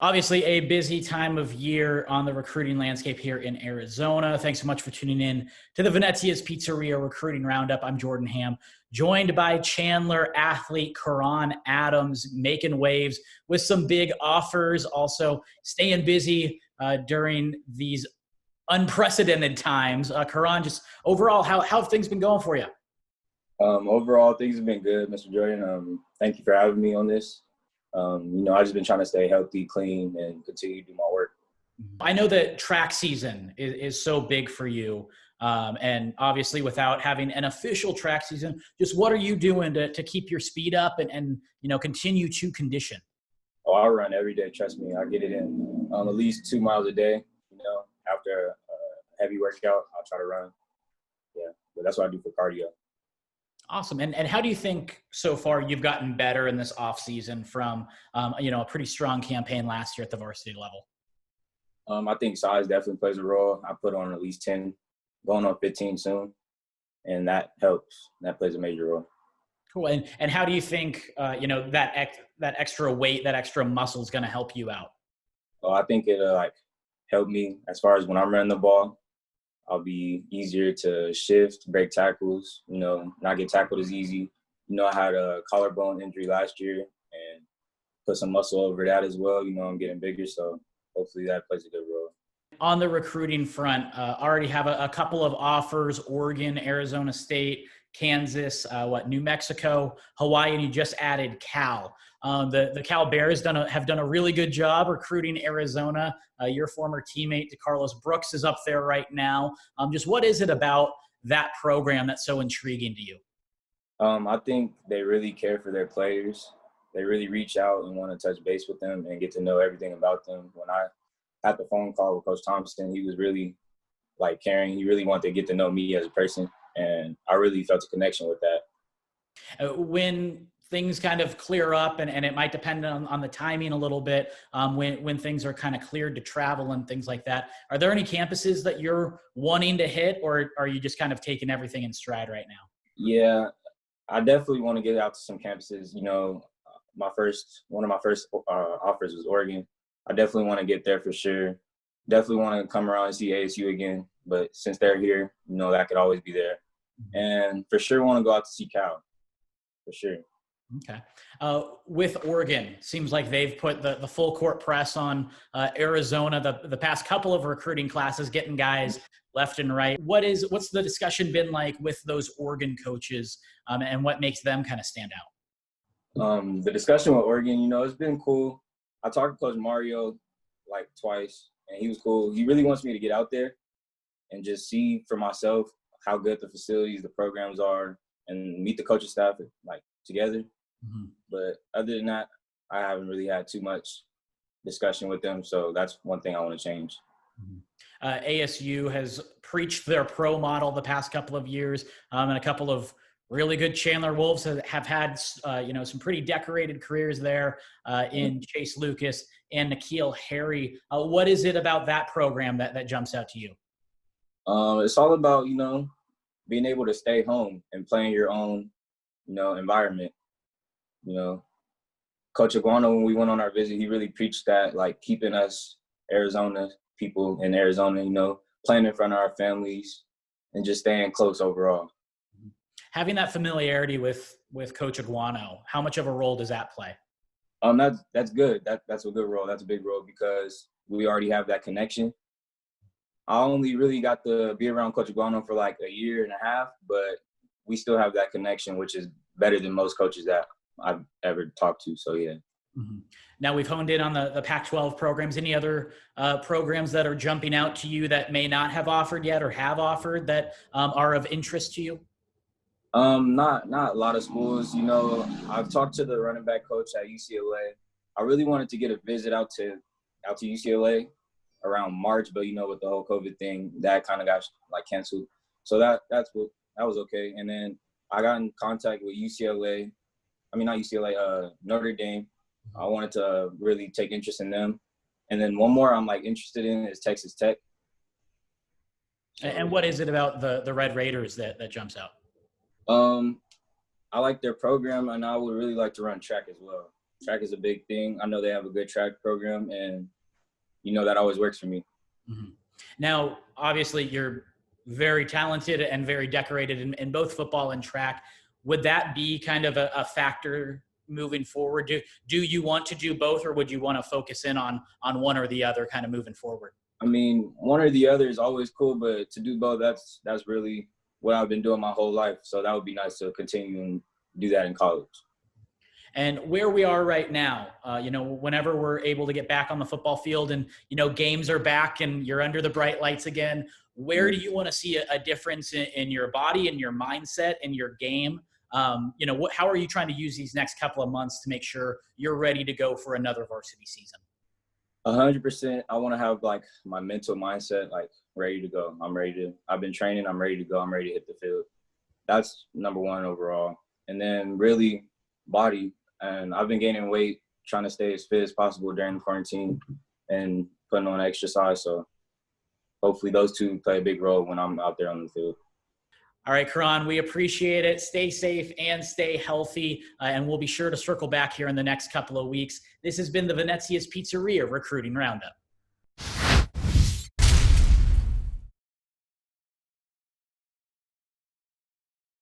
Obviously, a busy time of year on the recruiting landscape here in Arizona. Thanks so much for tuning in to the Venezia's Pizzeria Recruiting Roundup. I'm Jordan Ham, joined by Chandler athlete Quaron Adams, making waves with some big offers, also staying busy during these unprecedented times. Quaron, just overall, how have things been going for you? Overall, things have been good, Mr. Jordan. Thank you for having me on this. I've just been trying to stay healthy, clean, and continue to do my work. I know that track season is so big for you. And obviously, without having an official track season, just what are you doing to keep your speed up and continue to condition? Oh, I run every day. Trust me, I get it in at least 2 miles a day. After a heavy workout, I'll try to run. Yeah, but that's what I do for cardio. Awesome. And how do you think so far you've gotten better in this off season from a pretty strong campaign last year at the varsity level? I think size definitely plays a role. I put on at least 10, going on 15 soon, and that helps. That plays a major role. Cool. And how do you think that extra weight, that extra muscle is going to help you out? Oh, I think it'll help me as far as when I'm running the ball. I'll be easier to shift, break tackles, not get tackled as easy. I had a collarbone injury last year and put some muscle over that as well. I'm getting bigger, so hopefully that plays a good role. On the recruiting front, already have a couple of offers: Oregon, Arizona State, Kansas, New Mexico, Hawaii, and you just added Cal. The Cal Bears have done a really good job recruiting Arizona. Your former teammate, DeCarlos Brooks, is up there right now. Just what is it about that program that's so intriguing to you? I think they really care for their players. They really reach out and want to touch base with them and get to know everything about them. When I had the phone call with Coach Thompson, he was really caring. He really wanted to get to know me as a person, and I really felt a connection with that. When things kind of clear up, and it might depend on the timing a little bit, when things are kind of cleared to travel and things like that, are there any campuses that you're wanting to hit, or are you just kind of taking everything in stride right now? Yeah, I definitely want to get out to some campuses. One of my first offers was Oregon. I definitely want to get there for sure. Definitely want to come around and see ASU again, but since they're here, that could always be there. And for sure want to go out to see Cal, for sure. Okay. With Oregon, seems like they've put the full court press on Arizona the past couple of recruiting classes, getting guys left and right. What's the discussion been like with those Oregon coaches, and what makes them kind of stand out? The discussion with Oregon, it's been cool. I talked to Coach Mario twice, and he was cool. He really wants me to get out there and just see for myself how good the facilities, the programs are, and meet the coaching staff together. Mm-hmm. But other than that, I haven't really had too much discussion with them, so that's one thing I want to change. Mm-hmm. ASU has preached their pro model the past couple of years, and a couple of really good Chandler Wolves have had some pretty decorated careers there in Chase Lucas and N'Keal Harry. What is it about that program that jumps out to you? It's all about being able to stay home and play in your own environment. Coach Iguana, when we went on our visit, he really preached that, keeping us Arizona people in Arizona, playing in front of our families and just staying close overall. Having that familiarity with Coach Iguano, how much of a role does that play? That's good. That's a good role. That's a big role because we already have that connection. I only really got to be around Coach Iguano for a year and a half, but we still have that connection, which is better than most coaches that I've ever talked to. So, yeah. Mm-hmm. Now we've honed in on the Pac-12 programs. Any other programs that are jumping out to you that may not have offered yet or have offered that are of interest to you? Not a lot of schools. I've talked to the running back coach at UCLA. I really wanted to get a visit out to UCLA around March, but with the whole COVID thing, that kind of got canceled. So that was okay. And then I got in contact with Notre Dame. I wanted to really take interest in them. And then one more I'm interested in is Texas Tech. So, and what is it about the Red Raiders that jumps out? I like their program, and I would really like to run track as well. Track is a big thing. I know they have a good track program, and that always works for me. Mm-hmm. Now, obviously, you're very talented and very decorated in both football and track. Would that be kind of a factor moving forward? Do you want to do both, or would you want to focus in on one or the other kind of moving forward? I mean, one or the other is always cool, but to do both, that's really what I've been doing my whole life. So that would be nice to continue and do that in college. And where we are right now, whenever we're able to get back on the football field and, games are back and you're under the bright lights again, where do you want to see a difference in your body and your mindset and your game? How are you trying to use these next couple of months to make sure you're ready to go for another varsity season? 100%. I want to have my mental mindset, ready to go. I've been training. I'm ready to go. I'm ready to hit the field. That's number one overall. And then really body. And I've been gaining weight, trying to stay as fit as possible during the quarantine and putting on exercise. So hopefully those two play a big role when I'm out there on the field. All right, Quaron, we appreciate it. Stay safe and stay healthy. And we'll be sure to circle back here in the next couple of weeks. This has been the Venezia's Pizzeria Recruiting Roundup.